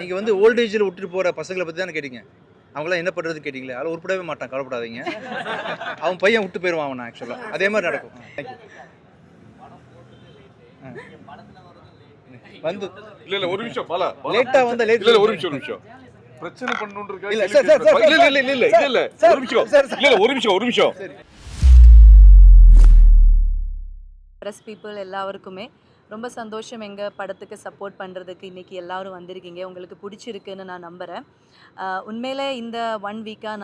நீங்க வந்து ஓல்ட் ஏஜ்ல விட்டுட்டு போற பசங்களை பத்தி தானே கேட்டீங்க. அவங்களாம் என்ன பண்றதுன்னு கேட்டீங்களே. அதில் உருப்படவே மாட்டான், கவலைப்படாதீங்க. அவன் பையன் விட்டு போயிடுவான் அவனை. ஆக்சுவலா அதே மாதிரி நடக்கும். வந்து இல்ல ஒரு நிமிஷம் பாலா லேட்டா வந்த லேட் இல்ல ஒரு நிமிஷம் பிரச்சனை பண்ணனும்ன்றதுக்காக இல்ல சார் இல்ல ஒரு நிமிஷம் பிரஸ் பீப்புள் எல்லாருக்குமே ரொம்ப சந்தோஷம் எங்கள் படத்துக்கு சப்போர்ட் பண்ணுறதுக்கு இன்றைக்கி எல்லோரும் வந்திருக்கீங்க. உங்களுக்கு பிடிச்சிருக்குன்னு நான் நம்புகிறேன். உண்மையிலே இந்த 1 வீக்காக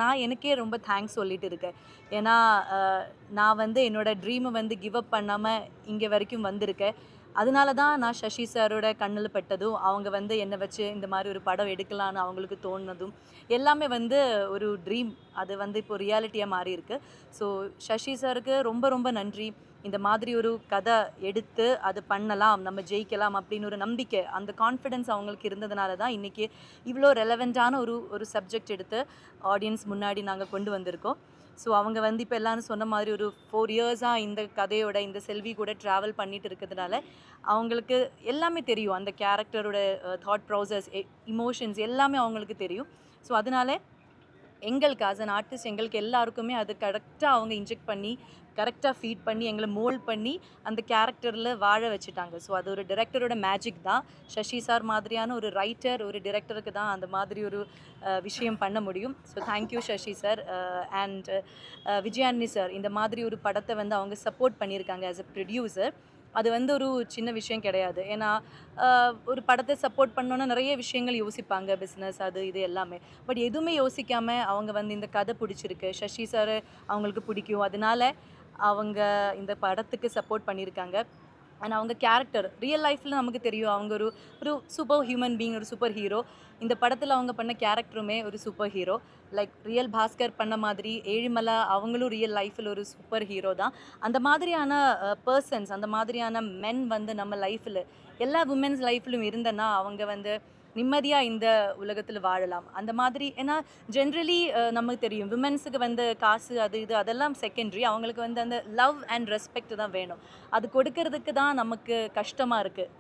நான் எனக்கே ரொம்ப தேங்க்ஸ் சொல்லிட்டு இருக்கேன். ஏன்னா நான் வந்து என்னோடய ட்ரீமை வந்து கிவ் அப் பண்ணாமல் இங்கே வரைக்கும் வந்திருக்கேன். அதனால தான் நான் சசி சாரோட கண்ணில் பட்டதும், அவங்க வந்து என்னை வச்சு இந்த மாதிரி ஒரு படம் எடுக்கலான்னு அவங்களுக்கு தோணுனதும் எல்லாமே வந்து ஒரு ட்ரீம் அது வந்து இப்போ ரியாலிட்டியாக மாறி இருக்கு. ஸோ சசி சாருக்கு ரொம்ப ரொம்ப நன்றி. இந்த மாதிரி ஒரு கதை எடுத்து அது பண்ணலாம், நம்ம ஜெயிக்கலாம் அப்படின்னு ஒரு நம்பிக்கை, அந்த கான்ஃபிடென்ஸ் அவங்களுக்கு இருந்ததுனால தான் இன்றைக்கி இவ்வளோ ரெலவெண்ட்டான ஒரு சப்ஜெக்ட் எடுத்து ஆடியன்ஸ் முன்னாடி நாங்கள் கொண்டு வந்திருக்கோம். ஸோ அவங்க வந்து இப்போ எல்லாரும் சொன்ன மாதிரி ஒரு 4 இயர்ஸாக இந்த கதையோட இந்த செல்வி கூட ட்ராவல் பண்ணிட்டு இருக்கிறதுனால அவங்களுக்கு எல்லாமே தெரியும். அந்த கேரக்டரோட தாட் ப்ராசஸ், இமோஷன்ஸ் எல்லாமே அவங்களுக்கு தெரியும். ஸோ அதனால எங்களுக்கு ஆஸ் அன் ஆர்டிஸ்ட் எங்களுக்கு எல்லாருக்குமே அது கரெக்டாக அவங்க இன்ஜெக்ட் பண்ணி கரெக்டாக ஃபீட் பண்ணி எங்களை மோல்ட் பண்ணி அந்த கேரக்டரில் வாழ வச்சுட்டாங்க. ஸோ அது ஒரு டிரெக்டரோட மேஜிக் தான். சசி சார் மாதிரியான ஒரு ரைட்டர், ஒரு டிரெக்டருக்கு தான் அந்த மாதிரி ஒரு விஷயம் பண்ண முடியும். So thank you Sasi sir. And Vijayani sir இந்த மாதிரி ஒரு படத்தை வந்து அவங்க சப்போர்ட் பண்ணியிருக்காங்க ஆஸ் அ ப்ரொடியூசர். அது வந்து ஒரு சின்ன விஷயம் கிடையாது. ஏன்னா ஒரு படத்தை சப்போர்ட் பண்ணோன்னா நிறைய விஷயங்கள் யோசிப்பாங்க, பிஸ்னஸ் அது இது எல்லாமே. பட் எதுவுமே யோசிக்காமல் அவங்க வந்து இந்த கதை பிடிச்சிருக்கு, சசி சார் அவங்களுக்கு பிடிக்கும், அதனால அவங்க இந்த படத்துக்கு சப்போர்ட் பண்ணியிருக்காங்க. அண்ட் அவங்க கேரக்டர் ரியல் லைஃப்பில் நமக்கு தெரியும், அவங்க ஒரு சூப்பர் ஹியூமன் பீயிங், ஒரு சூப்பர் ஹீரோ. இந்த படத்தில் அவங்க பண்ண கேரக்டருமே ஒரு super hero. Like real Bhaskar பண்ண மாதிரி ஏழிமலா அவங்களும் ரியல் லைஃப்பில் ஒரு சூப்பர் ஹீரோ தான். அந்த மாதிரியான பர்சன்ஸ், அந்த மாதிரியான மென் வந்து நம்ம லைஃப்பில் எல்லா உமன்ஸ் லைஃப்லையும் இருந்தனா அவங்க வந்து நிம்மதியாக இந்த உலகத்தில் வாழலாம். அந்த மாதிரி ஏன்னா ஜென்ரலி நமக்கு தெரியும் விமென்ஸுக்கு வந்து காசு அது இது அதெல்லாம் செகண்டரி. அவங்களுக்கு வந்து அந்த லவ் அண்ட் ரெஸ்பெக்ட் தான் வேணும். அது கொடுக்கறதுக்கு தான் நமக்கு கஷ்டமாக இருக்குது.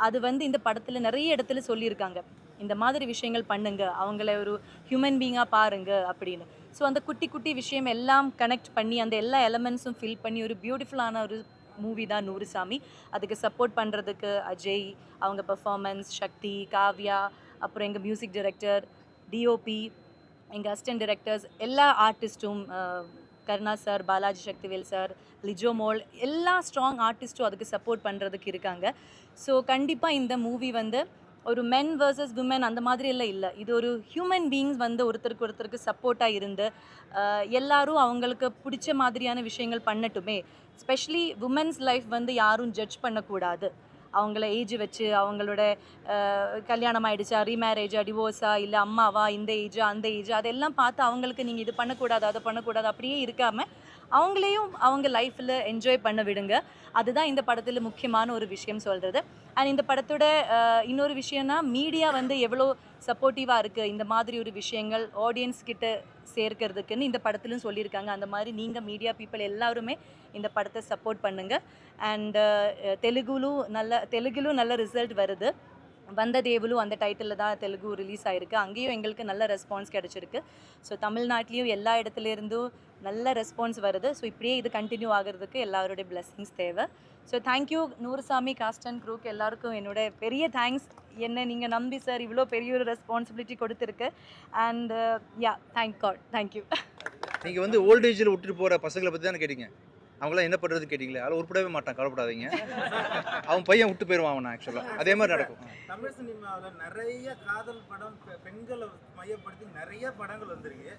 அது வந்து இந்த படத்தில் நிறைய இடத்துல சொல்லியிருக்காங்க, இந்த மாதிரி விஷயங்கள் பண்ணுங்க, அவங்கள ஒரு ஹியூமன் பீயிங்காக பாருங்க அப்படின்னு. ஸோ அந்த குட்டி குட்டி விஷயம் எல்லாம் கனெக்ட் பண்ணி அந்த எல்லா எலமெண்ட்ஸும் ஃபில் பண்ணி ஒரு பியூட்டிஃபுல்லான ஒரு மூவி தான் நூறுசாமி. அதுக்கு சப்போர்ட் பண்ணுறதுக்கு அஜய், அவங்க பெர்ஃபார்மன்ஸ், சக்தி, காவ்யா, அப்புறம் எங்கள் மியூசிக் டைரக்டர், டிஓபி, எங்கள் அசிஸ்டன்ட் டைரக்டர்ஸ், எல்லா ஆர்டிஸ்ட்டும், கருணா சார், பாலாஜி சக்திவேல் சார், லிஜோமோல், எல்லா ஸ்ட்ராங் ஆர்டிஸ்ட்டும் அதுக்கு சப்போர்ட் பண்ணுறதுக்கு இருக்காங்க. ஸோ கண்டிப்பாக இந்த மூவி வந்து ஒரு மென் வர்சஸ் விமென் அந்த மாதிரி எல்லாம் இல்லை. இது ஒரு ஹியூமன் பீயிங்ஸ் வந்து ஒருத்தருக்கு சப்போர்ட்டாக இருந்து எல்லாரும் அவங்களுக்கு பிடிச்ச மாதிரியான விஷயங்கள் பண்ணட்டுமே. ஸ்பெஷலி உமன்ஸ் லைஃப் வந்து யாரும் ஜட்ஜ் பண்ணக்கூடாது. அவங்கள ஏஜ் வச்சு அவங்களோட கல்யாணம் ஆகிடுச்சா, ரீமேரேஜா, டிவோர்ஸா, இல்லை அம்மாவா, இந்த ஏஜா அந்த ஏஜா, அதெல்லாம் பார்த்து அவங்களுக்கு நீங்கள் இது பண்ணக்கூடாது அதை பண்ணக்கூடாது அப்படியே இருக்காமல் அவங்களையும் அவங்க லைஃப்பில் என்ஜாய் பண்ண விடுங்க. அதுதான் இந்த படத்தில் முக்கியமான ஒரு விஷயம் சொல்கிறது. அண்ட் இந்த படத்தோட இன்னொரு விஷயம்னா மீடியா வந்து எவ்வளோ சப்போர்ட்டிவாக இருக்குது இந்த மாதிரி ஒரு விஷயங்கள் ஆடியன்ஸ் கிட்ட சேர்க்கிறதுக்குன்னு இந்த படத்திலும் சொல்லியிருக்காங்க. அந்த மாதிரி நீங்கள் மீடியா பீப்புள் எல்லாருமே இந்த படத்தை சப்போர்ட் பண்ணுங்கள். அண்ட் தெலுங்குலும் நல்ல ரிசல்ட் வருது. வந்த தேவலு அந்த டைட்டிலில் தான் தெலுங்கு ரிலீஸ் ஆகிருக்கு. அங்கேயும் எங்களுக்கு நல்ல ரெஸ்பான்ஸ் கிடச்சிருக்கு. ஸோ தமிழ்நாட்டிலையும் எல்லா இடத்துலேருந்தும் நல்ல ரெஸ்பான்ஸ் வருது. ஸோ இப்படியே இது கண்டினியூ ஆகிறதுக்கு எல்லாருடைய பிளெஸிங்ஸ் தேவை. ஸோ தேங்க்யூ நூறுசாமி காஸ்ட் அண்ட் க்ரூக்கு எல்லாருக்கும் என்னோட பெரிய தேங்க்ஸ். என்ன நீங்கள் நம்பி சார் இவ்வளோ பெரிய ஒரு ரெஸ்பான்சிபிலிட்டி கொடுத்துருக்கு. And thank god, thank you. நீங்கள் வந்து ஓல்ட் ஏஜில் விட்டுட்டு போகிற பசங்களை பற்றி தானே கேட்டீங்க. அவங்களாம் என்ன பண்ணுறதுன்னு கேட்டிங்களே. அதில் உருப்படவே மாட்டான், கவலைப்படாதீங்க. அவன் பையன் விட்டு போயிடுவான் அவனை. ஆக்சுவலாக அதே மாதிரி நடக்கும். தமிழ் சினிமாவில் நிறைய காதல் படம், பெண்களை மையப்படுத்தி நிறைய படங்கள் வந்திருக்கு.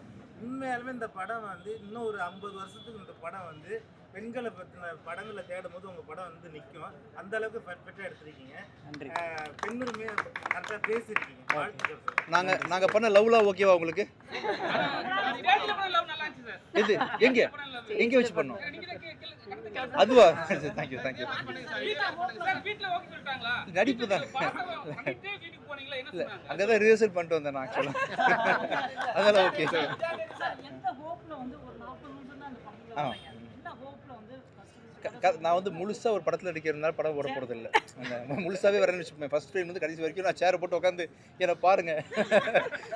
உண்மையாலுமே இந்த படம் வந்து இன்னும் ஒரு 50 வருஷத்துக்கு இந்த படம் வந்து பெண்களை பற்றின படங்களை தேடும் போது உங்கள் படம் வந்து நிற்கும். அந்த அளவுக்கு பெர்ஃபெக்டாக எடுத்திருக்கீங்க. பெண்ணுரிமையை கரெக்டாக பேசியிருக்கீங்க. நாங்கள் பண்ண லவ்லாம் ஓகேவா உங்களுக்கு? இது எங்கே வச்சு பண்ணோம்? அதுவா? தேங்க்யூ நடிப்பு தான். இல்லை அங்கே தான் ரிஹர்சல் பண்ணிட்டு வந்தேன் நான். ஆக்சுவலாக அதெல்லாம் ஓகே சார். நான் வந்து முழுசா ஒரு படத்தில் நடிக்கிறதுனால படம் ஓட போகிறது இல்லை. அந்த முழுசாவே வரேன்னு வச்சுப்பேன். ஃபர்ஸ்ட் ஃப்ரேம் வந்து கடைசி வரைக்கும் நான் சேரை போட்டு உட்காந்து என்னை பாருங்க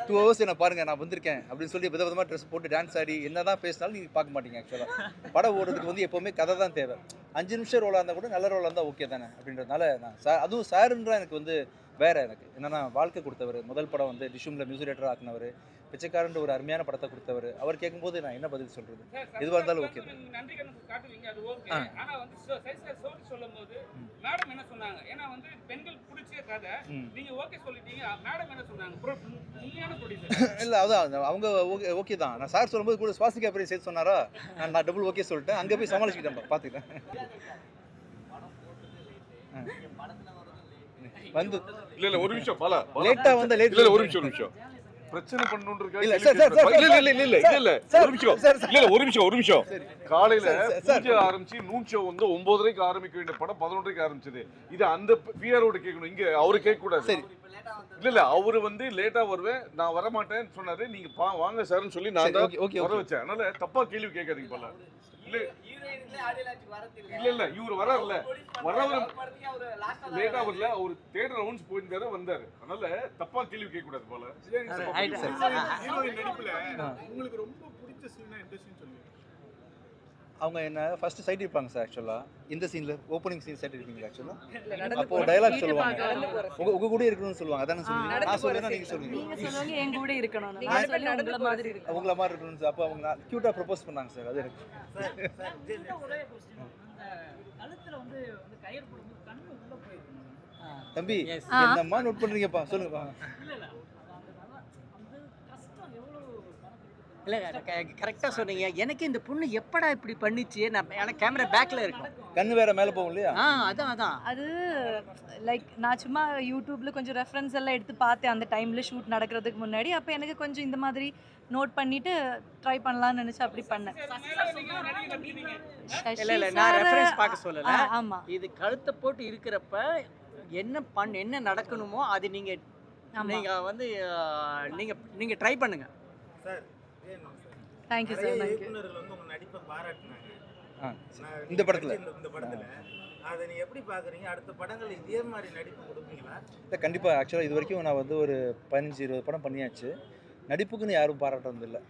2 hours என்னை பாருங்க நான் வந்திருக்கேன் அப்படின்னு சொல்லி விதவிதமாக ட்ரெஸ் போட்டு டான்ஸ் ஆடி என்ன தான் பேசினாலும் நீங்கள் பார்க்க மாட்டீங்க. ஆக்சுவலாக படம் ஓடுறதுக்கு வந்து எப்போவுமே கதை தான் தேவை. 5 நிமிஷம் ரோலாக இருந்தால் கூட நல்ல ரோலாக இருந்தால் ஓகே தானே அப்படின்றதுனால நான் அதுவும் சாருன்ற எனக்கு வந்து வேறு எனக்கு என்னென்னா வாழ்க்கை கொடுத்தவர். முதல் படம் வந்து டிஷுமில் மியூசிக் டேரக்டராக ஆக்கினவர், பிச்சைக்காரன்ற ஒரு அருமையான படத்தை கொடுத்தவர். அவர் கேட்கும்போது நான் என்ன பதில் சொல்கிறது? எதுவாக இருந்தாலும் ஓகே தான். இல்லை அதான் அவங்க ஓகே தான். நான் சார் சொல்லும்போது கூட சுவாசிக்கா பெரிய சேர்த்து சொன்னாரா, நான் டபுள் ஓகே சொல்லிட்டேன். அங்கே போய் சமாளிச்சுக்கிட்டேன், பார்த்துக்கிட்டேன். வந்து இல்ல ஒரு நிமிஷம் பாலா லேட்டா வந்து இல்ல ஒரு நிமிஷம் பிரச்சனை பண்ணணும்ன்றதுக்காக இல்ல ஒரு நிமிஷம் காலையில பூஜை ஆரம்பிச்சு நூன் ஷோ வந்து 9:30க்கு ஆரம்பிக்க வேண்டிய படம் 11:30க்கு ஆரம்பிச்சது. இது அந்த பிஆரோட கேட்கணும், இங்க அவரு கேட்க கூடாது. சரி இல்ல அவரு வந்து லேட்டா வருவேன் நான் வர மாட்டேன்னு சொன்னாரு. நீங்க வாங்க சார்னு சொல்லி நான் தான் வர வச்சேன். அதனால தப்பா கேள்வி கேட்காதீங்க பாலா. இல்ல இவரு வரல லேட்டா வரல, அவரு தேட்டர் ரவுண்ட்ஸ் போயிருந்தாரு வந்தாரு. அதனால தப்பா கேள்வி கேட்க கூடாது போல. உங்களுக்கு ரொம்ப பிடிச்ச சீனா எந்த சீன் சொல்லுங்க? அவங்க என்ன ஃபர்ஸ்ட் சைட் இருப்பாங்க சார். ஆக்சுவலாக இந்த சீனில் ஓப்பனிங் சீன் சைட் இருப்பீங்களா? ஆக்சுவலாக அப்போ டைலாக் சொல்லுவாங்க, உங்க கூட இருக்கணும்னு சொல்லுவாங்க. அதானே சொல்லுவீங்க? நான் சொல்றேன்னா நீங்க சொல்லுவீங்க. என் கூட இருக்கணும், உங்கள மாதிரி இருக்கணும். அப்போ அவங்க க்யூட்டாக ப்ரப்போஸ் பண்ணாங்க சார். அது எனக்கு தம்பி என்னம்மா நோட் பண்றீங்கப்பா, சொல்லுங்கப்பா. இல்லை கரெக்டாக சொன்னீங்க. எனக்கு இந்த பொண்ணு எப்படா இப்படி பண்ணிச்சு, நான் எனக்கு கேமரா பேக்கில் இருக்கும், கண்ணு வேற மேலே போகும் இல்லையா? அதான் அது லைக் நான் சும்மா யூடியூப்ல கொஞ்சம் ரெஃபரன்ஸ் எல்லாம் எடுத்து பார்த்தேன் அந்த டைம்ல ஷூட் நடக்கிறதுக்கு முன்னாடி. அப்போ எனக்கு கொஞ்சம் இந்த மாதிரி நோட் பண்ணிட்டு ட்ரை பண்ணலாம்னு நினைச்சு அப்படி பண்ணேன். இல்லை நான் ரெஃபரன்ஸ் பார்க்க சொல்லலை. ஆமா, இது கழுத்தை போட்டு இருக்கிறப்ப என்ன நடக்கணுமோ அது நீங்கள் வந்து நீங்கள் ட்ரை பண்ணுங்க சார். Thank you sir. இயக்குனர்கள் வந்து உங்க நடிப்பை பாராட்டினாங்க இந்த படத்துல. அதை நீ எப்படி பாக்குறீங்க? அடுத்த படங்கள் இதே மாதிரி நடிப்பு கொடுப்பீங்களா? இல்லை கண்டிப்பாக. ஆக்சுவலாக இது வரைக்கும் நான் வந்து ஒரு 15-20 படம் பண்ணியாச்சு. நடிப்புக்குன்னு யாரும் பாராட்டுறது இல்லை.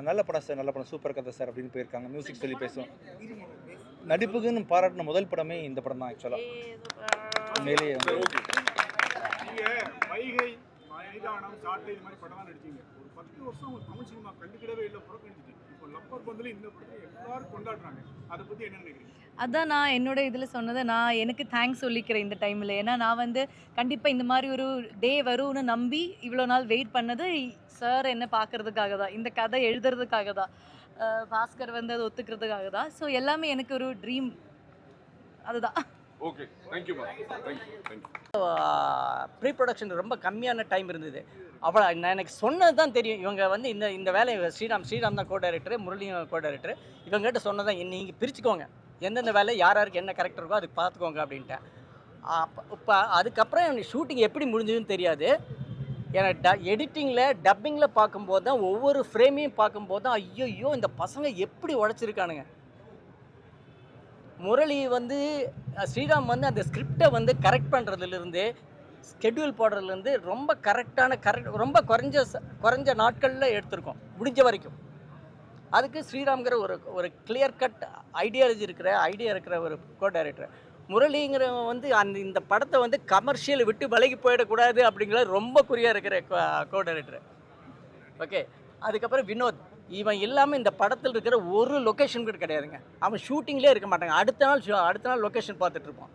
நல்ல படம் சார், நல்ல படம், சூப்பர் கதை சார் அப்படின்னு போயிருக்காங்க. மியூசிக் சொல்லி பேசுவோம். நடிப்புக்குன்னு பாராட்டின முதல் படமே இந்த படம் தான். ஆக்சுவலாக உண்மையிலேயே வைகை மைதானம் சாட்டை இது மாதிரி படம் தான் நடிச்சீங்க. ஒரு 10 வருஷம் உங்களுக்கு தமிழ் சினிமா கண்டுக்கிடவே இல்லை, புறக்கணிச்சிட்டு. இப்போ லப்பர் பந்தில் இந்த படத்தை எல்லாரும் கொண்டாடுறாங்க. அதை பற்றி என்ன நினைக்கிறீங்க? அதான் நான் என்னோட இதில் சொன்னதை நான் எனக்கு தேங்க்ஸ் சொல்லிக்கிறேன் இந்த டைமில். ஏன்னா நான் வந்து கண்டிப்பாக இந்த மாதிரி ஒரு டே வரும்னு நம்பி இவ்வளோ நாள் வெயிட் பண்ணது சார் என்ன பார்க்கறதுக்காக தான், இந்த கதை எழுதுறதுக்காக தான், பாஸ்கர் வந்து அதை ஒத்துக்கிறதுக்காக தான். ஸோ எல்லாமே எனக்கு ஒரு ட்ரீம், அதுதான். ஓகே தேங்க்யூ ப்ரீ ப்ரொடக்ஷன் ரொம்ப கம்மியான டைம் இருந்தது. அவ்வளோ நான் எனக்கு சொன்னது தான் தெரியும். இவங்க வந்து இந்த வேலையை ஸ்ரீராம் தான் கோ டைரக்டர், முரளியும் கோ டைரக்டர். இவங்ககிட்ட சொன்னதான் நீங்கள் பிரிச்சுக்கோங்க, எந்தெந்த வேலை யாருக்கு என்ன கரெக்டர் இருக்கோ அதுக்கு பார்த்துக்கோங்க அப்படின்ட்டேன். இப்போ அதுக்கப்புறம் எனக்கு ஷூட்டிங் எப்படி முடிஞ்சதுன்னு தெரியாது. ஏன்னா எடிட்டிங்கில் டப்பிங்கில் பார்க்கும்போது தான், ஒவ்வொரு ஃப்ரேமையும் பார்க்கும்போது தான் ஐயோ இந்த பசங்க எப்படி உழைச்சிருக்கானுங்க. முரளி வந்து ஸ்ரீராம் வந்து அந்த ஸ்கிரிப்டை வந்து கரெக்ட் பண்ணுறதுலேருந்து ஸ்கெட்யூல் போடுறதுலேருந்து ரொம்ப ரொம்ப குறைஞ்ச நாட்களில் எடுத்திருக்கோம் முடிஞ்ச வரைக்கும். அதுக்கு ஸ்ரீராம்ங்கிற ஒரு கிளியர் கட் ஐடியா இருக்கிற ஒரு கோ டைரக்டர். முரளிங்கிற வந்து இந்த படத்தை வந்து கமர்ஷியல் விட்டு விலகி போயிடக்கூடாது அப்படிங்கிறது ரொம்ப குறியாக இருக்கிற கோ டைரக்டர். ஓகே, அதுக்கப்புறம் வினோத். இவன் இல்லாமல் இந்த படத்தில் இருக்கிற ஒரு லொக்கேஷன் கூட கிடையாதுங்க. அவன் ஷூட்டிங்லேயே இருக்க மாட்டாங்க. அடுத்த நாள் லொக்கேஷன் பார்த்துட்ருப்போம்.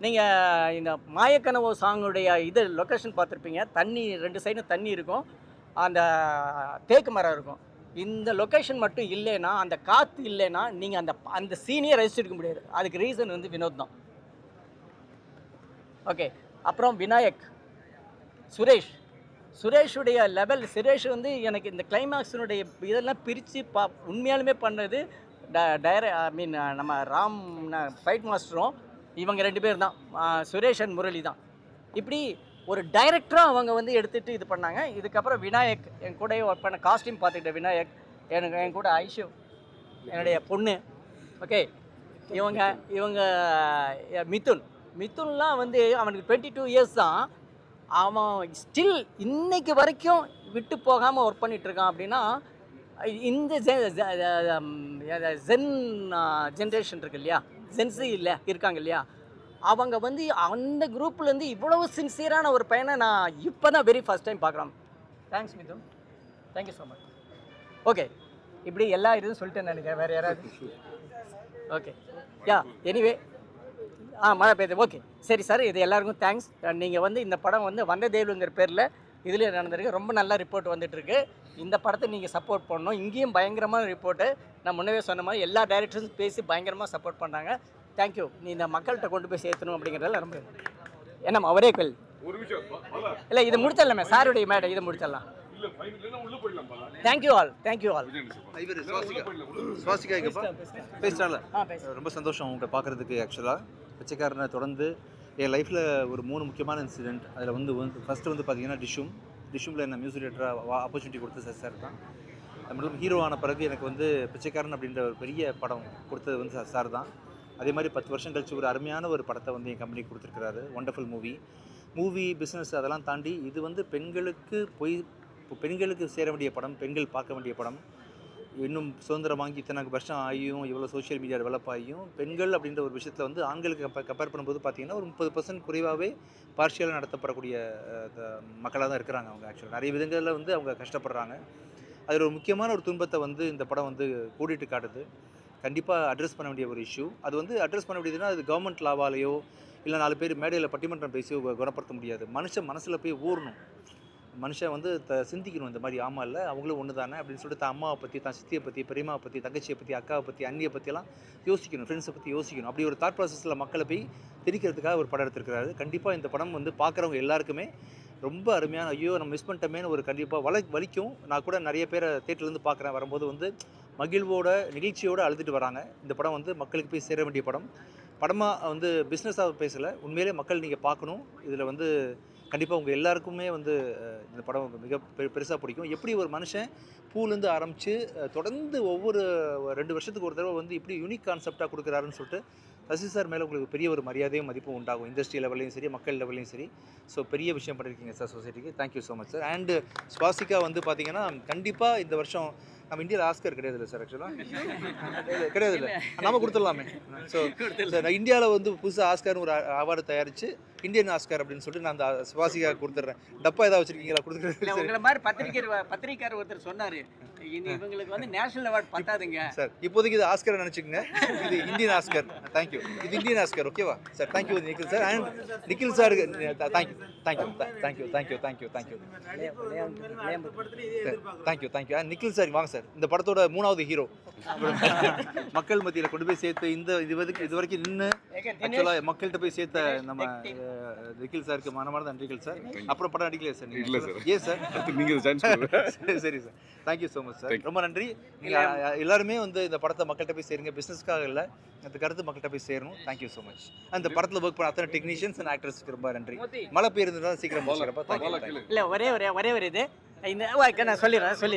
நீங்கள் இந்த மாயக்கனவு சாங்குடைய லொக்கேஷன் பார்த்துருப்பீங்க. தண்ணி 2 சைடும் தண்ணி இருக்கும், அந்த தேக்கு மரம் இருக்கும். இந்த லொக்கேஷன் மட்டும் இல்லைன்னா, அந்த காற்று இல்லைன்னா நீங்கள் அந்த சீனையே ரெஜிஸ்டர் எடுக்க முடியாது. அதுக்கு ரீசன் வந்து வினோத் தான். ஓகே, அப்புறம் விநாயக், சுரேஷுடைய லெவல். சுரேஷ் வந்து எனக்கு இந்த கிளைமேக்ஸினுடைய இதெல்லாம் பிரித்து உண்மையாலுமே பண்ணது நம்ம ராம் ஃபைட் மாஸ்டரும் இவங்க 2 பேர் தான், சுரேஷ் அண்ட் முரளி தான். இப்படி ஒரு டைரக்டராக அவங்க வந்து எடுத்துகிட்டு இது பண்ணாங்க. இதுக்கப்புறம் விநாயக் என் கூட ஒர்க் பண்ண, காஸ்டியூம் பார்த்துக்கிட்ட விநாயக், என் கூட ஐஷு என்னுடைய பொண்ணு. ஓகே, இவங்க மிதுன்லாம் வந்து அவனுக்கு 22 இயர்ஸ் தான். அவன் ஸ்டில் இன்னைக்கு வரைக்கும் விட்டு போகாமல் ஒர்க் பண்ணிகிட்ருக்கான். அப்படின்னா இந்த ஜென் ஜென்ரேஷன் இருக்கு இல்லையா, ஜென்ஸி இல்லை இருக்காங்க இல்லையா, அவங்க வந்து அந்த குரூப்லேருந்து இவ்வளவு சின்சியரான ஒரு பையனை நான் இப்போ தான் வெரி ஃபர்ஸ்ட் டைம் பார்க்குறேன். Thanks Mithun, thank you so much. Okay, இப்படி எல்லா இதுவும் சொல்லிட்டேன்னு நினைக்கிறேன். வேறு யாராவது? ஓகே, யா எனிவே மழை பெய்யுது. ஓகே, சரி சார், இது எல்லாருக்கும் தேங்க்ஸ். நீங்கள் வந்து இந்த படம் வந்து வந்ததேவலுங்கிற பேரில் இதில் நடந்திருக்கு. ரொம்ப நல்ல ரிப்போர்ட் வந்துட்டுருக்கு. இந்த படத்தை நீங்கள் சப்போர்ட் பண்ணணும். இங்கேயும் பயங்கரமான ரிப்போர்ட்டு. நான் முன்னவே சொன்ன மாதிரி எல்லா டைரக்டர்ஸும் பேசி பயங்கரமாக சப்போர்ட் பண்ணுறாங்க. தேங்க்யூ. நீ இந்த மக்கள்கிட்ட கொண்டு போய் சேர்த்தணும் அப்படிங்கிறதுல ரொம்ப என்னம்மா ஒரே கேள்வி. இல்லை, இது முடிச்சிடலாமே சாருடைய மேடம், இதை முடிச்சிடலாம். Thank you all, thank you all. இவர் சுவாசிகா பேசுகிறாங்கள, ரொம்ப சந்தோஷம் உங்களை பார்க்குறதுக்கு. ஆக்சுவலாக பிச்சைக்காரனை தொடர்ந்து என் லைஃப்பில் ஒரு 3 முக்கியமான இன்சிடென்ட். அதில் வந்து ஃபஸ்ட்டு வந்து பார்த்தீங்கன்னா டிஷ்யூமில் என்ன மியூசிக் டேரக்டராக ஆப்பர்ச்சுனிட்டி கொடுத்த சார் தான். அது மட்டும் ஹீரோ ஆன பிறகு எனக்கு வந்து பிச்சைக்காரன் அப்படின்ற ஒரு பெரிய படம் கொடுத்தது வந்து சார் தான். அதே மாதிரி 10 வருஷம் கழிச்சு ஒரு அருமையான ஒரு படத்தை வந்து என் கம்பெனி கொடுத்துருக்கிறாரு. ஒண்டர்ஃபுல் மூவி பிஸ்னஸ் அதெல்லாம் தாண்டி இது வந்து பெண்களுக்கு சேர வேண்டிய படம், பெண்கள் பார்க்க வேண்டிய படம். இன்னும் சுதந்திரம் வாங்கி இத்தனை வருஷம் ஆகியும், இவ்வளோ சோஷியல் மீடியா டெவலப் ஆகியும், பெண்கள் அப்படின்ற ஒரு விஷயத்தில் வந்து ஆண்களுக்கு கம்பேர் பண்ணும்போது பார்த்திங்கன்னா ஒரு 30% குறைவாகவே பார்ஷியலாக நடத்தப்படக்கூடிய மக்களாக தான் இருக்கிறாங்க. அவங்க ஆக்சுவலாக நிறைய விதங்களில் வந்து அவங்க கஷ்டப்படுறாங்க. அதில் ஒரு முக்கியமான ஒரு துன்பத்தை வந்து இந்த படம் வந்து கூட்டிகிட்டு காட்டுது. கண்டிப்பாக அட்ரஸ் பண்ண வேண்டிய ஒரு இஷ்யூ. அது வந்து அட்ரஸ் பண்ண வேண்டியதுன்னா அது கவர்மெண்ட் லாவாலேயோ இல்லை 4 பேர் மேடையில் பட்டிமன்றம் பேசியோ குணப்படுத்த முடியாது. மனுஷன் மனசில் போய் ஊறணும். மனுஷன் வந்து சிந்திக்கணும். இந்த மாதிரி ஆமாம் இல்லை அவங்களும் ஒன்று தானே அப்படின்னு சொல்லிட்டு தான் அம்மாவை பற்றி, தான் சித்தியை பற்றி, பெரியம்மாவை பற்றி, தங்கச்சியை பற்றி, அக்காவை பற்றி, அண்ணியை பற்றியெல்லாம் யோசிக்கணும். ஃப்ரெண்ட்ஸை பற்றி யோசிக்கணும். அப்படி ஒரு தாட் ப்ராசஸில் மக்களை போய் திரிக்கிறதுக்காக ஒரு படம் எடுத்திருக்கிறாரு. கண்டிப்பாக இந்த படம் வந்து பார்க்குறவங்க எல்லாருக்குமே ரொம்ப அருமையான, ஐயோ நம்ம மிஸ் பண்ணிட்டோமேன்னு ஒரு கண்டிப்பாக வலிக்கும். நான் கூட நிறைய பேரை தேட்டர்லேருந்து பார்க்குறேன். வரும்போது வந்து மகிழ்வோட நிகழ்ச்சியோடு அழுதுட்டு வராங்க. இந்த படம் வந்து மக்களுக்கு போய் சேர வேண்டிய படமாக வந்து பிஸ்னஸாக பேசலை. உண்மையிலே மக்கள் நீங்கள் பார்க்கணும். இதில் வந்து கண்டிப்பாக உங்கள் எல்லாருக்குமே வந்து இந்த படம் மிக பெருசாக பிடிக்கும். எப்படி ஒரு மனுஷன் பூலேருந்து ஆரம்பித்து தொடர்ந்து ஒவ்வொரு 2 வருஷத்துக்கு ஒரு தடவை வந்து இப்படி யூனிக் கான்செப்டாக கொடுக்குறாருன்னு சொல்லிட்டு சசி சார் மேலே உங்களுக்கு பெரிய ஒரு மரியாதையும் மதிப்பும் உண்டாகும். இண்டஸ்ட்ரி லெவல்லையும் சரி, மக்கள் லெவல்லையும் சரி. ஸோ பெரிய விஷயம் பண்ணியிருக்கீங்க சார் சொசைட்டிக்கு. Thank you so much sir. And Swasika வந்து பார்த்தீங்கன்னா கண்டிப்பாக இந்த வருஷம் நம்ம இந்தியாவில் ஆஸ்கர் கிடையாது இல்லை சார். ஆக்சுவலாக கிடையாது இல்லை, நம்ம கொடுத்துடலாமே. ஸோ இந்தியாவில் வந்து புதுசாக ஆஸ்கர்னு ஒரு அவார்டு தயாரித்து இந்தியன் ஆஸ்கர் அப்படின்னு சொல்லிட்டு நான் அந்த சுவாசிகா கொடுத்துட்றேன். டப்பா ஏதாவது வச்சுருக்கீங்களா? கொடுத்துருக்கேன். உங்களை மாதிரி பத்திரிக்கையாளர் ஒருத்தர் சொன்னார், இவங்களுக்கு வந்து நேஷனல் அவார்டு பத்தாதுங்க சார். இப்போதைக்கு இது ஆஸ்கர் நினச்சிக்கங்க, இது இந்தியன் ஆஸ்கர். தேங்க்யூ. இது இந்தியன் ஆஸ்கர், ஓகேவா sir? Thank you Nikhil sir. And Nikhil சாருக்கு தேங்க்யூ. அண்ட் நிக்கில் சார் வாங்க சார். இந்த படத்தோட 3வது ஹீரோ மக்கள் மத்தியில் கொண்டு போய் சேர்த்து இது வரைக்கும் நின்று ஆக்சுவலாக மக்கள்கிட்ட போய் சேர்த்த நம்ம நிக்கில் சாருக்கு மனமார்ந்த நன்றிகள் சார். அப்புறம் படம் நடிக்கலையா சார்? இல்லை சார். ஏன் சார்? சரி sir, thank you so much sir. ரொம்ப நன்றி. நீங்கள் எல்லாருமே வந்து இந்த படத்தை மக்கள்கிட்ட போய் சேருங்க. பிஸ்னஸ்க்காக இல்லை, அந்த கருத்து மக்கள்கிட்ட போய் சேரணும். Thank you so much. அந்த படத்தில் ஒர்க் பண்ண அத்தனை டெக்னீஷியன்ஸ் அண்ட் ஆக்டர்ஸ்க்கு ரொம்ப நன்றி. மழை பெய்யுறதுனால சீக்கிரம் முடிச்சிடப்பா. தேங்க்யூ. இல்லை, ஒரே ஒரு இது இந்த நான் சொல்லிடுறேன் சார்.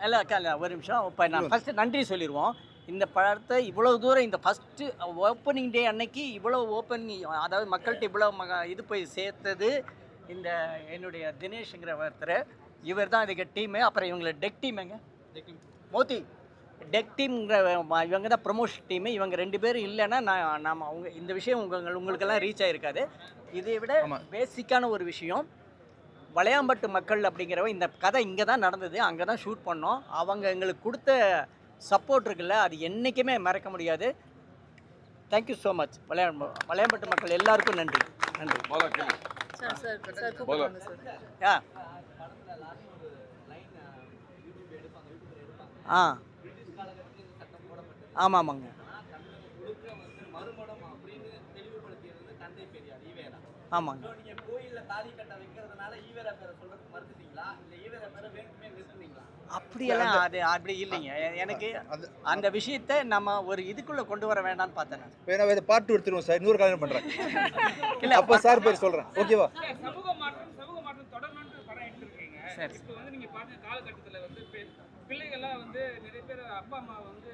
இல்லை ஒரு நிமிஷம். இப்போ நான் ஃபஸ்ட்டு நன்றி சொல்லிடுவோம். இந்த படத்தை இவ்வளோ தூரம் இந்த ஃபஸ்ட்டு ஓப்பனிங் டே அன்னைக்கு இவ்வளோ அதாவது மக்கள்கிட்ட இவ்வளோ இது போய் சேர்த்தது இந்த என்னுடைய தினேஷ்ங்கிற ஒருத்தர். இவர் தான் இதுக்கு டீமு. அப்புறம் இவங்களை டெக் டீமுங்க, மோத்தி டெக் டீம்ங்கிற இவங்க தான் ப்ரொமோஷன் டீமு. இவங்க 2 பேரும் இல்லைன்னா நாம் அவங்க இந்த விஷயம் உங்களுக்கெல்லாம் ரீச் ஆகிருக்காது. இதை விட பேசிக்கான ஒரு விஷயம், வளையாம்பட்டு மக்கள் அப்படிங்கிறவங்க இந்த கதை இங்கே தான் நடந்தது, அங்கே தான் ஷூட் பண்ணோம். அவங்க எங்களுக்கு கொடுத்த சப்போர்ட் இருக்குல்ல, அது என்றைக்குமே மறக்க முடியாது. Thank you so much. வளையாம்பட்டு மக்கள் எல்லாருக்கும் நன்றி. ஆமாங்க. ஆமாங்க. அப்படியெல்லாம் அப்படி இல்லைங்க. எனக்கு அந்த விஷயத்தை நம்ம ஒரு இதுக்குள்ள கொண்டு வர வேண்டாம்னு பார்த்தேன். வேணா வேற பாட்டு எடுத்துருவோம் சார். இன்னொரு கல்யாணம் பண்றேன். இல்ல அப்ப சார் பேர் சொல்றேன், ஓகேவா? சமூக மாற்றம் தொடரணும்னு படம் எடுத்துருக்கீங்க. இப்போ வந்து நீங்க பார்த்த காலகட்டத்தில் வந்து பிள்ளைகள்லாம் வந்து நிறைய பேர் அப்பா அம்மா வந்து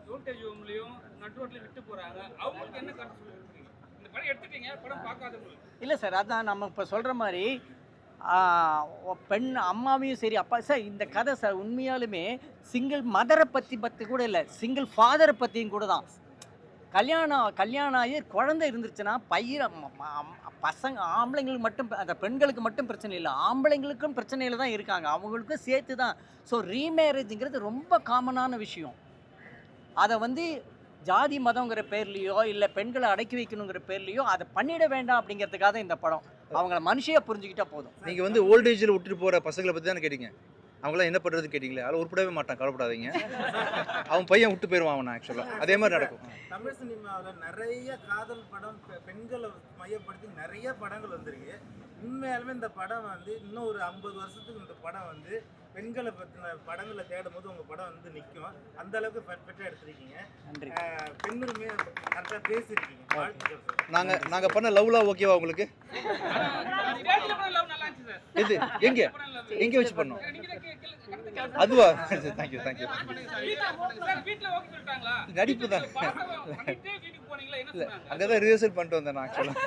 வோல்டேஜ் ஹோம்லையும் நடுரோட்லையும் விட்டு போறாங்க, அவங்களுக்கு என்ன கருத்து சொல்லிருக்கீங்க? இந்த படம் எடுத்துட்டீங்க, படம் பார்க்காதவங்களுக்கு. இல்லை சார், அதான் நம்ம இப்போ சொல்கிற மாதிரி பெண் அம்மாவையும் சரி அப்பா சார், இந்த கதை சார் உண்மையாலுமே சிங்கிள் மதரை பற்றி கூட இல்லை, சிங்கிள் ஃபாதரை பற்றியும் கூட தான். கல்யாணம் ஆகி குழந்தை இருந்துருச்சுன்னா பசங்க ஆம்பளைங்களுக்கு மட்டும், அந்த பெண்களுக்கு மட்டும் பிரச்சனை இல்லை, ஆம்பளைங்களுக்கும் பிரச்சனையில் தான் இருக்காங்க, அவங்களுக்கும் சேர்த்து தான். ஸோ ரீமேரேஜுங்கிறது ரொம்ப காமனான விஷயம். அதை வந்து ஜாதி மதங்கிற பேர்லேயோ இல்லை பெண்களை அடக்கி வைக்கணுங்கிற பேர்லேயோ அதை பண்ணிட வேண்டாம் அப்படிங்கிறதுக்காக இந்த படம். அவங்கள மனுஷியாக புரிஞ்சுக்கிட்டா போதும். நீங்கள் வந்து ஓல்டேஜில் விட்டுட்டு போகிற பசங்களை பற்றி தானே கேட்டீங்க. அவங்களாம் என்ன பண்ணுறது கேட்டிங்களே, அதில் உருப்படவே மாட்டான், கவலைப்படாதீங்க. அவன் பையன் விட்டு போயிடுவான் அவனை. ஆக்சுவலாக அதே மாதிரி நடக்கும். தமிழ் சினிமாவில் நிறைய காதல் படம் பெண்களை மையப்படுத்தி நிறைய படங்கள் வந்திருக்கு. உண்மையாலுமே இந்த படம் வந்து இன்னும் ஒரு 50 வருஷத்துக்கு இந்த படம் வந்து பெண்களை பற்றின படங்களை தேடும் போது உங்கள் படம் வந்து நிற்கும். அந்த அளவுக்கு பெர்ஃபெக்டாக எடுத்திருக்கீங்க. நன்றி. பெண்ணுரிமை கரெக்டாக பேசியிருக்கீங்க. வாழ்த்துக்கள். நாங்கள் பண்ண லவ்லாம் ஓகேவா உங்களுக்கு? ஸ்டேஜ்ல பண்ண லவ் நல்லா இருந்துச்சு சார். இது எங்கே வச்சு பண்ணோம்? நீங்க தான் கருத்து அதுவா? தேங்க்யூ. வீட்ல ஓகே சொல்லிட்டாங்களா? நடிப்பு தான். பண்ணிட்டு வீட்டுக்கு போனீங்களா, என்ன இல்லை, சொன்னாங்க? அங்கே தான் ரிஹர்சல் பண்ணிட்டு வந்தேன் நான் ஆக்சுவலாக.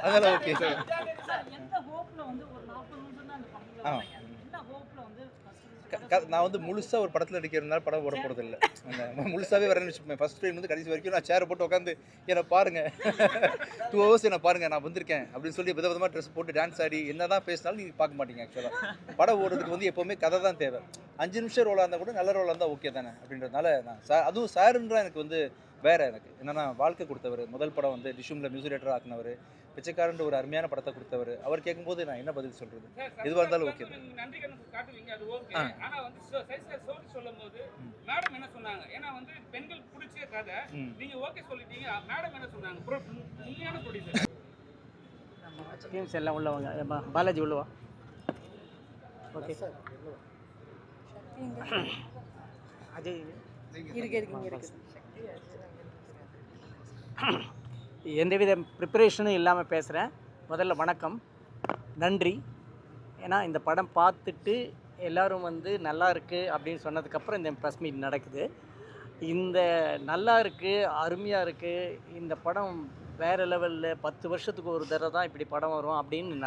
அதெல்லாம் ஓகே சார். எந்த ஹோப்ல வந்து ஒரு 40 நிமிஷம் தான் அந்த படத்துல ஆ. வந்தாங்க. என்ன ஹோப்ல வந்து first நான் வந்து முழுசாக ஒரு படத்தில் நடிக்கிறதுனால படம் ஓட போகிறது இல்லை. அந்த முழுசாகவே வரேன்னு வச்சுப்பேன். ஃபஸ்ட் ஃப்ரேம் வந்து கடைசி வரைக்கும் நான் சேரை போட்டு உட்காந்து என்னை பாருங்கள், 2 hours என்னை பாருங்கள், நான் வந்திருக்கேன் அப்படின்னு சொல்லி விதவிதமாக ட்ரெஸ் போட்டு டான்ஸ் ஆடி என்ன தான் பேசினாலும் நீங்கள் பார்க்க மாட்டீங்க. ஆக்சுவலாக படம் ஓடுறதுக்கு வந்து எப்போவுமே கதை தான் தேவை. 5 நிமிஷம் ரோலாக இருந்தால் கூட நல்ல ரோலாக இருந்தால் ஓகே தானே அப்படின்றதுனால நான் அதுவும் சாருன்ற எனக்கு வந்து வேறு. எனக்கு என்னென்னா வாழ்க்கை கொடுத்தவர். முதல் படம் வந்து டிஷுமில் மியூசிக் டைரக்டர் ஆக்குனவர், பிச்சைக்காரன்ற ஒரு அருமையான படத்தை கொடுத்தவர். அவர் கேட்கும்போது நான் என்ன பதில் சொல்கிறது? எதுவாக இருந்தாலும் ஓகே தான். நீங்க நன்றி கடன் காட்டுவீங்க, அது ஓகே. ஆனா வந்து சோரி சொல்லும்போது மேடம் என்ன சொன்னாங்க? ஏன்னா வந்து பெண்கள் பிடிச்ச கதை, நீங்க ஓகே சொல்லிட்டீங்க. மேடம் என்ன சொன்னாங்க? உண்மையான ப்ரொடியூசர் டீம்ஸ் எல்லாம் உள்ளவங்க. பாலாஜி உள்ளவா? Okay sir. அஜய் எந்தவித ப்ரிப்பரேஷனும் இல்லாமல் பேசுகிறேன். முதல்ல வணக்கம், நன்றி. ஏன்னா இந்த படம் பார்த்துட்டு எல்லோரும் வந்து நல்லா இருக்குது அப்படின்னு சொன்னதுக்கப்புறம் இந்த ப்ரெஸ் மீட் நடக்குது. இந்த நல்லா இருக்குது, அருமையாக இருக்குது, இந்த படம் வேறு லெவலில் 10 வருஷத்துக்கு ஒரு தடவை தான் இப்படி படம் வரும் அப்படின்னு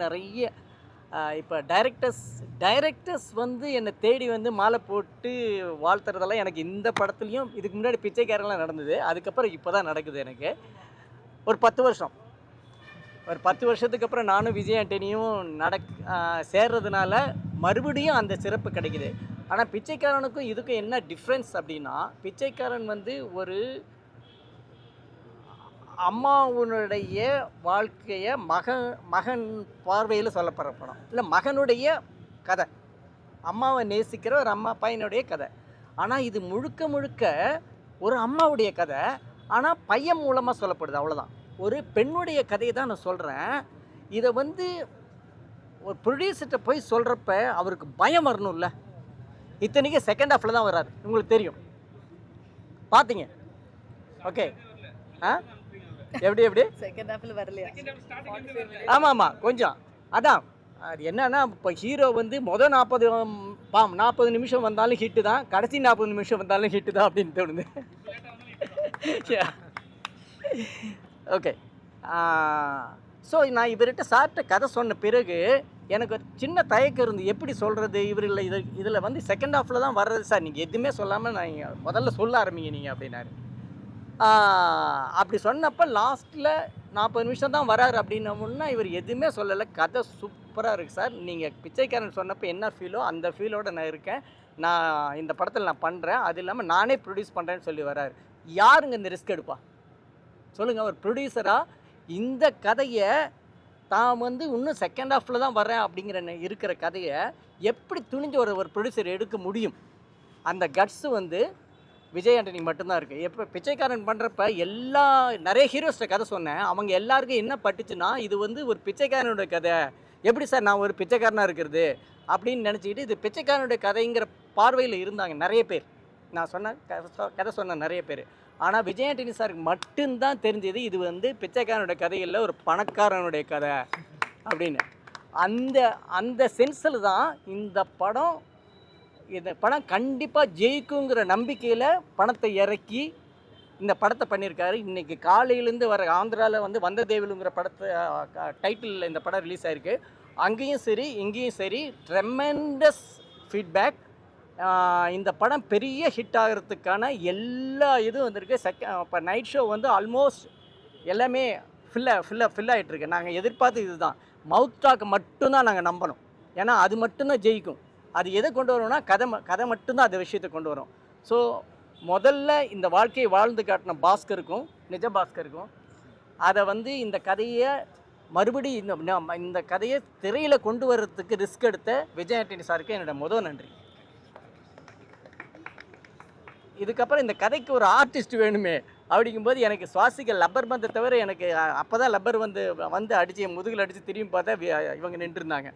நிறைய இப்போ டைரக்டர்ஸ் வந்து என்னை தேடி வந்து மாலை போட்டு வாழ்த்துறதெல்லாம் எனக்கு இந்த படத்துலையும் இதுக்கு முன்னாடி பிச்சைக்காரெல்லாம் நடந்தது. அதுக்கப்புறம் இப்போ தான் நடக்குது. எனக்கு ஒரு 10 வருஷத்துக்கு அப்புறம் நானும் விஜய் ஆண்டனியும் சேர்றதுனால மறுபடியும் அந்த சிறப்பு கிடைக்குது. ஆனால் பிச்சைக்காரனுக்கும் இதுக்கும் என்ன டிஃப்ரென்ஸ் அப்படின்னா, பிச்சைக்காரன் வந்து ஒரு அம்மாவுடைய வாழ்க்கையை மகன் பார்வையில் சொல்லப்படுற படம். இல்லை, மகனுடைய கதை, அம்மாவை நேசிக்கிற ஒரு அம்மா பையனுடைய கதை. ஆனால் இது முழுக்க ஒரு அம்மாவுடைய கதை, ஆனால் பையன் மூலமாக சொல்லப்படுது. அவ்வளோதான். ஒரு பெண்ணுடைய கதையை தான் நான் சொல்கிறேன். இதை வந்து ஒரு ப்ரொடியூசர்கிட்ட போய் சொல்கிறப்ப அவருக்கு பயம் வரணும்ல. இத்தனைக்கு செகண்ட் ஹாஃபில் தான் வர்றாரு, உங்களுக்கு தெரியும், பார்த்தீங்க. ஓகே. எப்படி செகண்ட் ஹாஃபில் வரலையா? ஆமாம் கொஞ்சம் அதான் அது என்னன்னா, இப்போ ஹீரோ வந்து மொதல் 40 நிமிஷம் வந்தாலும் ஹிட்டு தான், கடைசி 40 நிமிஷம் வந்தாலும் ஹிட்டு தான் அப்படின்னு தோணுது. ஓகே. ஸோ நான் இவர்கிட்ட சார்கிட்ட கதை சொன்ன பிறகு எனக்கு சின்ன தயக்கம் இருந்து எப்படி சொல்கிறது, இதில் வந்து செகண்ட் ஹாஃபில் தான் வர்றது சார், நீங்கள் எதுவுமே சொல்லாமல் நான் முதல்ல சொல்ல ஆரம்பிங்க நீங்கள் அப்படின்னாரு. அப்படி சொன்னப்போ லாஸ்ட்டில் 40 நிமிஷம் தான் வராரு அப்படின்னமுன்னா இவர் எதுவுமே சொல்லலை. கதை சூப்பராக இருக்குது சார். நீங்கள் பிச்சைக்காரன் சொன்னப்போ என்ன ஃபீலோ அந்த ஃபீலோடு நான் இருக்கேன். நான் இந்த படத்தில் நான் பண்ணுறேன், அது இல்லாமல் நானே ப்ரொடியூஸ் பண்ணுறேன்னு சொல்லி வராரு. யாருங்க இந்த ரிஸ்க் எடுப்பா சொல்லுங்கள்? ஒரு ப்ரொடியூசராக இந்த கதையை தான் வந்து இன்னும் செகண்ட் ஹாஃபில் தான் வரேன் அப்படிங்கிற இருக்கிற கதையை எப்படி துணிஞ்சு ஒரு ப்ரொடியூசர் எடுக்க முடியும்? அந்த கட்ஸு வந்து விஜய் ஆண்டனி மட்டும்தான் இருக்குது. எப்போ பிச்சைக்காரன் பண்ணுறப்ப நிறைய ஹீரோஸ்ட கதை சொன்னேன். அவங்க எல்லாருக்கும் என்ன பட்டுச்சுன்னா, இது வந்து ஒரு பிச்சைக்காரனுடைய கதை, எப்படி சார் நான் ஒரு பிச்சைக்காரனாக இருக்கிறது அப்படின்னு நினச்சிக்கிட்டு இது பிச்சைக்காரனுடைய கதைங்கிற பார்வையில் இருந்தாங்க நிறைய பேர். நான் கதை சொன்ன நிறைய பேர். ஆனால் விஜய் ஆண்டனி சாருக்கு மட்டும்தான் தெரிஞ்சது இது வந்து பிச்சைக்காரனுடைய கதை இல்லை, ஒரு பணக்காரனுடைய கதை அப்படின்னு. அந்த சென்ஸில் தான் இந்த படம் இந்த படம் கண்டிப்பாக ஜெயிக்குங்கிற நம்பிக்கையில் பணத்தை இறக்கி இந்த படத்தை பண்ணியிருக்காரு. இன்றைக்கி காலையிலேருந்து வர ஆந்திராவில் வந்து வந்த தேவிலுங்கிற படத்தை டைட்டிலில் இந்த படம் ரிலீஸ் ஆகிருக்கு. அங்கேயும் சரி இங்கேயும் சரி ட்ரெமெண்டஸ் ஃபீட்பேக். இந்த படம் பெரிய ஹிட் ஆகிறதுக்கான எல்லா இதுவும் வந்திருக்கு. இப்போ நைட் ஷோ வந்து ஆல்மோஸ்ட் எல்லாமே ஃபில் ஆகிட்டுருக்கு. நாங்கள் எதிர்பார்த்து இதுதான். மவுத் டாக் மட்டும்தான் நாங்கள் நம்பணும். ஏன்னா அது மட்டும்தான் ஜெயிக்கும். அது எதை கொண்டு வரோம்னா கதை மட்டும்தான் அந்த விஷயத்தை கொண்டு வரும். ஸோ முதல்ல இந்த வாழ்க்கையை வாழ்ந்து காட்டின பாஸ்கருக்கும் நிஜ பாஸ்கருக்கும் அதை வந்து இந்த கதையை மறுபடி இந்த கதையை திரையில் கொண்டு வர்றதுக்கு ரிஸ்க் எடுத்த விஜய் ஆண்டனி சாருக்கு என்னோட முதல் நன்றி. இதுக்கப்புறம் இந்த கதைக்கு ஒரு ஆர்டிஸ்ட் வேணுமே அப்படிங்கும்போது எனக்கு சுவாசிக்க லப்பர் பந்தை தவிர எனக்கு அப்போ தான் லப்பர் வந்து அடித்து முதுகில் அடித்து திரும்பி பார்த்தா இவங்க நின்றுருந்தாங்க,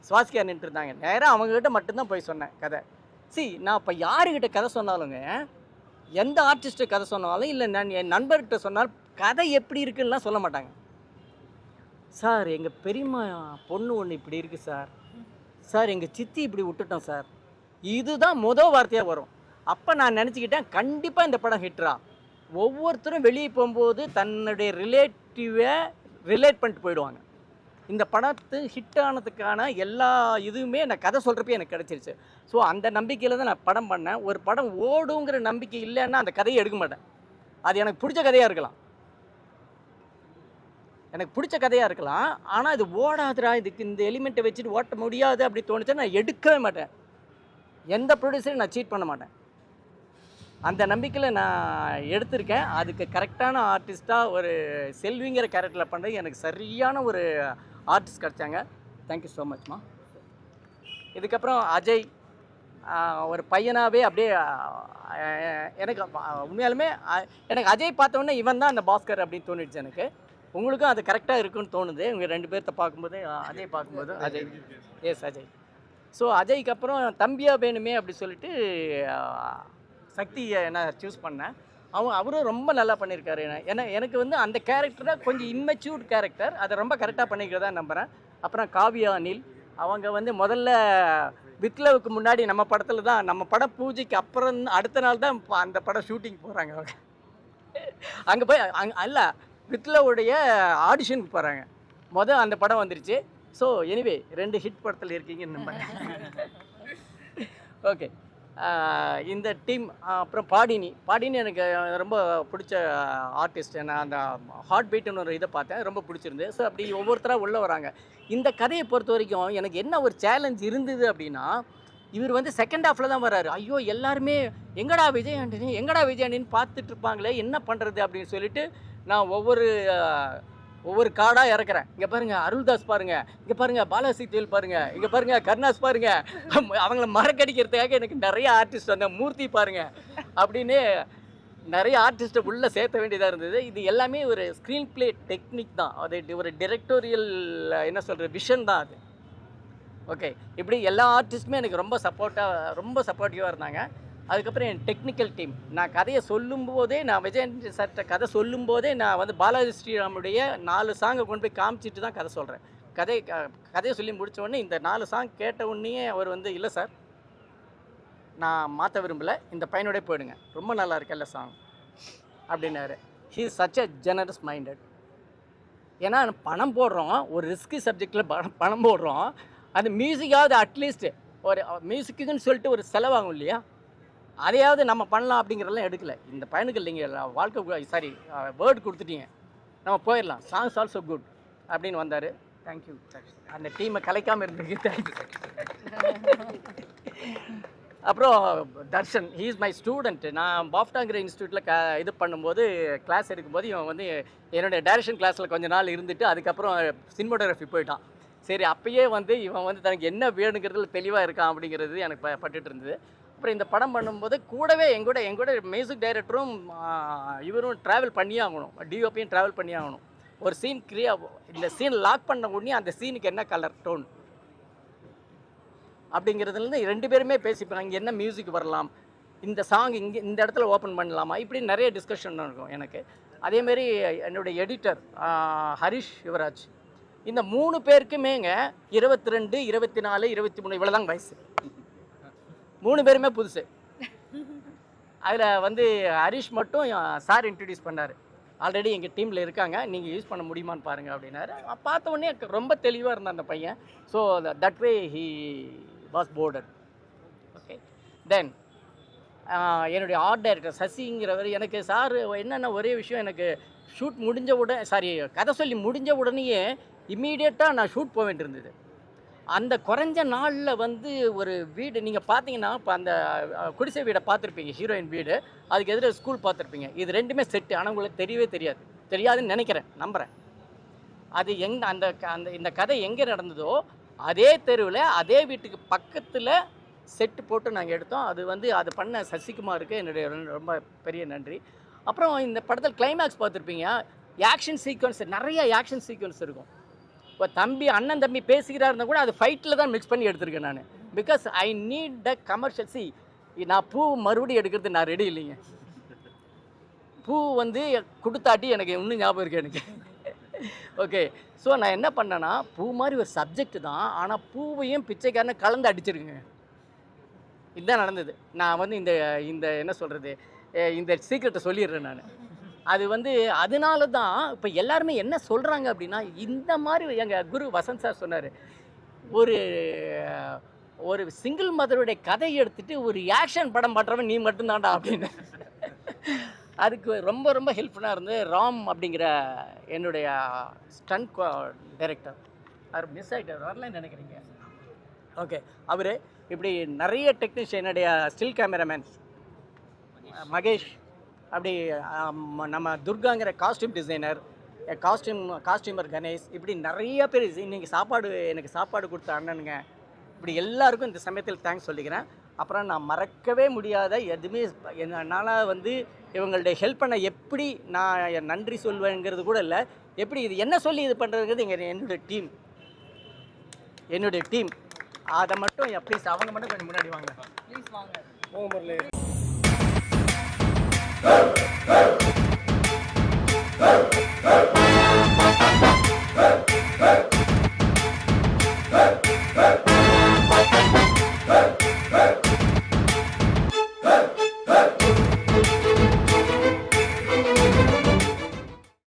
சுவாசிக்கார் நின்றுருந்தாங்க. நேராக அவங்கக்கிட்ட மட்டும்தான் போய் சொன்னேன் கதை. நான் இப்போ யாருக்கிட்ட கதை சொன்னாலுங்க, எந்த ஆர்டிஸ்ட்டு கதை சொன்னாலும் இல்லை நான் என் நண்பர்கிட்ட சொன்னாலும் கதை எப்படி இருக்குன்னுலாம் சொல்ல மாட்டாங்க. சார் எங்கள் பெரியம்மா பொண்ணு ஒன்று இப்படி இருக்குது சார் எங்கள் சித்தி இப்படி விட்டுட்டோம் சார், இதுதான் வார்த்தையாக வரும். அப்போ நான் நினச்சிக்கிட்டேன் கண்டிப்பாக இந்த படம் ஹிட்ரா. ஒவ்வொருத்தரும் வெளியே போகும்போது தன்னுடைய ரிலேட்டிவை ரிலேட் பண்ணிட்டு போயிடுவாங்க. இந்த படத்து ஹிட் ஆனதுக்கான எல்லா இதுவுமே நான் கதை சொல்கிறப்ப எனக்கு கிடச்சிருச்சு. ஸோ அந்த நம்பிக்கையில் தான் நான் படம் பண்ணேன். ஒரு படம் ஓடுங்கிற நம்பிக்கை இல்லைன்னா அந்த கதையை எடுக்க மாட்டேன். அது எனக்கு பிடிச்ச கதையாக இருக்கலாம், ஆனால் இது ஓடாதுடா, இதுக்கு இந்த எலிமெண்ட்டை வச்சுட்டு ஓட்ட முடியாது அப்படி தோணுச்சா நான் எடுக்கவே மாட்டேன். எந்த ப்ரொடியூசரையும் நான் சீட் பண்ண மாட்டேன். அந்த நம்பிக்கையில் நான் எடுத்திருக்கேன். அதுக்கு கரெக்டான ஆர்டிஸ்ட்டாக ஒரு செல்விங்கிற கேரக்டரில் பண்ணுறது எனக்கு சரியான ஒரு ஆர்டிஸ்ட் கிடச்சாங்க. தேங்க்யூ ஸோ மச்மா. இதுக்கப்புறம் அஜய் ஒரு பையனாகவே அப்படியே எனக்கு உண்மையாலுமே எனக்கு அஜய் பார்த்தோன்னே இவன் தான் அந்த பாஸ்கர் அப்படின்னு தோணிடுச்சு எனக்கு. உங்களுக்கும் அது கரெக்டாக இருக்குன்னு தோணுது. உங்கள் 2 பேர்த்த பார்க்கும்போது அஜய் பார்க்கும்போது அஜய் அஜய். ஸோ அஜய்க்கு அப்புறம் தம்பியாக வேணுமே அப்படி சொல்லிட்டு சக்தியை நான் சூஸ் பண்ணேன். அவரும் ரொம்ப நல்லா பண்ணியிருக்காரு. ஏன்னா எனக்கு வந்து அந்த கேரக்டரை கொஞ்சம் இம்மெச்சூர்ட் கேரக்டர், அதை ரொம்ப கரெக்டாக பண்ணிக்கிறதா நம்புகிறேன். அப்புறம் காவியா அனில், அவங்க வந்து முதல்ல வித்லவுக்கு முன்னாடி நம்ம படத்தில் தான், நம்ம படம் பூஜைக்கு அப்புறம் அடுத்த நாள் தான் அந்த படம் ஷூட்டிங் போகிறாங்க. அவங்க அங்கே போய் அல்ல வித்லவுடைய ஆடிஷனுக்கு போகிறாங்க. அந்த படம் வந்துருச்சு. ஸோ எனிவே 2 ஹிட் படத்தில் இருக்கீங்கன்னு நம்புகிறேன். ஓகே, இந்த டீம். அப்புறம் பாடினி எனக்கு ரொம்ப பிடிச்ச ஆர்டிஸ்ட். நான் அந்த ஹார்ட் பீட்டுன்னு ஒரு இதை பார்த்தேன், ரொம்ப பிடிச்சிருந்து. ஸோ அப்படி ஒவ்வொருத்தராக உள்ளே வராங்க. இந்த கதையை பொறுத்த வரைக்கும் எனக்கு என்ன ஒரு சேலஞ்ச் இருந்தது அப்படின்னா, இவர் வந்து செகண்ட் ஹாஃபில் தான் வர்றாரு. ஐயோ எல்லாருமே எங்கடா விஜய் ஆண்டனின்னு பார்த்துட்டு இருப்பாங்களே, என்ன பண்ணுறது அப்படின்னு சொல்லிட்டு நான் ஒவ்வொரு கார்டாக இறக்குறேன். இங்கே பாருங்கள் அருள்தாஸ் பாருங்கள், இங்கே பாருங்கள் பாலாசி தேல் பாருங்கள், இங்கே பாருங்கள் கருணாஸ் பாருங்கள், அவங்கள மறக்கடிக்கிறதுக்காக எனக்கு நிறைய ஆர்டிஸ்ட் வந்த மூர்த்தி பாருங்கள் அப்படின்னு நிறைய ஆர்டிஸ்ட்டை உள்ளே சேர்த்த வேண்டியதாக இருந்தது. இது எல்லாமே ஒரு ஸ்க்ரீன் பிளே டெக்னிக் தான், அது ஒரு டிரெக்டோரியல் என்ன சொல்கிற விஷன் தான் அது. ஓகே, இப்படி எல்லா ஆர்டிஸ்ட்டுமே எனக்கு ரொம்ப சப்போர்ட்டிவாக இருந்தாங்க. அதுக்கப்புறம் என் டெக்னிக்கல் டீம், நான் கதையை சொல்லும்போதே, நான் விஜய் சார்கிட்ட கதை சொல்லும்போதே நான் வந்து பாலாஜி ஸ்ரீராமுடைய 4 சாங்கை கொண்டு போய் காமிச்சிட்டு தான் கதை சொல்கிறேன். கதையை சொல்லி முடித்த உடனே இந்த 4 சாங் கேட்ட உடனே அவர் வந்து இல்லை சார் நான் மாற்ற விரும்பலை, இந்த பையனோடய போயிடுங்க, ரொம்ப நல்லா இருக்குல்ல சாங் அப்படின்னாரு. He is such a generous minded. ஏன்னா பணம் போடுறோம், ஒரு ரிஸ்கி சப்ஜெக்டில் பணம் போடுறோம், அது மியூசிக்காவது அட்லீஸ்ட் ஒரு மியூசிக்குன்னு சொல்லிட்டு ஒரு செலவாகும் இல்லையா, அதையாவது நம்ம பண்ணலாம் அப்படிங்கிறதெல்லாம் எடுக்கலை. இந்த பையனுக்கு இல்லைங்க வாழ்க்கை வேர்டு கொடுத்துட்டீங்க, நம்ம போயிடலாம், சாங்ஸ் ஆல்சோ குட் அப்படின்னு வந்தார். தேங்க்யூ. அந்த டீமை கலைக்காமல் இருந்தது தேங்க்யூ. அப்புறம் Darshan, he is my student. நான் பாஃப்டாங்கிற இன்ஸ்டியூட்டில் இது பண்ணும்போது கிளாஸ் எடுக்கும்போது இவன் வந்து என்னுடைய டைரக்ஷன் கிளாஸில் கொஞ்ச நாள் இருந்துட்டு அதுக்கப்புறம் சினிமோட்டோகிராஃபி போயிட்டான். சரி, அப்பயே வந்து இவன் வந்து தனக்கு என்ன வேணுங்கிறதுல தெளிவாக இருக்கான் அப்படிங்கிறது எனக்கு பட்டுட்டு இருந்தது. அப்புறம் இந்த படம் பண்ணும்போது கூடவே எங்கூட மியூசிக் டைரக்டரும் இவரும் ட்ராவல் பண்ணியே ஆகணும், டிஓபியும் ட்ராவல் பண்ணி ஆகணும். ஒரு சீன் இந்த சீன் லாக் பண்ண உடனே அந்த சீனுக்கு என்ன கலர் டோன் அப்படிங்கிறதுலேருந்து 2 பேருமே பேசிப்பாங்க, இங்கே என்ன மியூசிக் வரலாம், இந்த சாங் இங்கே இந்த இடத்துல ஓப்பன் பண்ணலாமா, இப்படி நிறைய டிஸ்கஷன் இருக்கும் எனக்கு. அதேமாரி என்னுடைய எடிட்டர் ஹரிஷ் யுவராஜ், இந்த 3 பேருக்குமேங்க 22, 24, 23 இவ்வளோதாங்க வயசு. 3 பேருமே புதுசு. அதில் வந்து ஹரிஷ் மட்டும் சார் இன்ட்ரடியூஸ் பண்ணார். ஆல்ரெடி எங்கள் டீமில் இருக்காங்க, நீங்கள் யூஸ் பண்ண முடியுமான்னு பாருங்கள் அப்படின்னாரு. பார்த்த உடனே ரொம்ப தெளிவாக இருந்தான் அந்த பையன். So that way he was boarder. Okay, then என்னுடைய ஆர்ட் டைரக்டர் சசிங்கிறவர் எனக்கு சார் என்னென்ன ஒரே விஷயம், எனக்கு ஷூட் முடிஞ்ச உடனே கதை சொல்லி முடிஞ்ச உடனேயே இம்மீடியட்டாக நான் ஷூட் போக வேண்டியிருந்தது. அந்த குறைஞ்ச நாளில் வந்து ஒரு வீடு நீங்கள் பார்த்தீங்கன்னா, இப்போ அந்த குடிசை வீடை பார்த்துருப்பீங்க, ஹீரோயின் வீடு, அதுக்கு எதிர ஸ்கூல் பார்த்துருப்பீங்க. இது ரெண்டுமே செட்டு. ஆனால் உங்களுக்கு தெரியவே தெரியாதுன்னு நினைக்கிறேன், நம்புகிறேன். அது இந்த கதை எங்கே நடந்ததோ அதே தெருவில் அதே வீட்டுக்கு பக்கத்தில் செட்டு போட்டு நாங்கள் எடுத்தோம். அது வந்து அது பண்ண சசிகுமாருக்கு என்னுடைய ரொம்ப பெரிய நன்றி. அப்புறம் இந்த படத்தில் கிளைமேக்ஸ் பார்த்துருப்பீங்க, ஆக்ஷன் சீக்வன்ஸ், நிறைய ஆக்ஷன் சீக்வன்ஸ் இருக்கும். இப்போ அண்ணன் தம்பி பேசிக்கிறாருந்தா கூட அது ஃபைட்டில் தான் மிக்ஸ் பண்ணி எடுத்திருக்கேன் நான். Because I need the commercial. நான் பூ மறுபடியும் எடுக்கிறது நான் ரெடி இல்லைங்க. பூ வந்து கொடுத்தாட்டி எனக்கு இன்னும் ஞாபகம் இருக்குது எனக்கு. ஓகே, ஸோ நான் என்ன பண்ணேன்னா, பூ மாதிரி ஒரு சப்ஜெக்ட் தான், ஆனால் பூவையும் பிச்சைக்காரனை கலந்து அடிச்சிருக்குங்க. இதுதான் நடந்தது. நான் வந்து இந்த என்ன சொல்கிறது, இந்த சீக்ரெட்டை சொல்லிடுறேன் நான். அது வந்து அதனால தான் இப்போ எல்லாருமே என்ன சொல்கிறாங்க அப்படின்னா, இந்த மாதிரி எங்கள் குரு வசந்த் சார் சொன்னார், ஒரு சிங்கிள் மதருடைய கதையை எடுத்துகிட்டு ஒரு ஆக்ஷன் படம் பண்ணுறவன் நீ மட்டும்தான்டா அப்படின்னு. அதுக்கு ரொம்ப ரொம்ப ஹெல்ப்ஃபுல்லாக இருந்து ராம் அப்படிங்கிற என்னுடைய ஸ்டண்ட் டைரக்டர், அவர் மிஸ் ஆகிட்டார், வரலன்னு நினைக்கிறீங்க. ஓகே, அவர் இப்படி நிறைய டெக்னீஷியன், என்னுடைய ஸ்டில் கேமராமேன் மகேஷ், அப்படி நம்ம துர்காங்கிற காஸ்டியூம் டிசைனர், காஸ்டியூமர் கணேஷ், இப்படி நிறைய பேர் இன்றைக்கி எனக்கு சாப்பாடு கொடுத்த அண்ணனுங்க, இப்படி எல்லாருக்கும் இந்த சமயத்தில் தேங்க்ஸ் சொல்லிக்கிறேன். அப்புறம் நான் மறக்கவே முடியாத எதுவுமே என்னால் வந்து இவங்களுடைய ஹெல்ப் பண்ண எப்படி நான் நன்றி சொல்வேங்கிறது கூட இல்லை, எப்படி இது என்ன சொல்லி இது பண்ணுறதுங்கிறது என்னுடைய டீம் அதை மட்டும் ப்ளீஸ் அவங்க மட்டும் கொஞ்சம் முன்னாடி வாங்க ப்ளீஸ் வாங்க.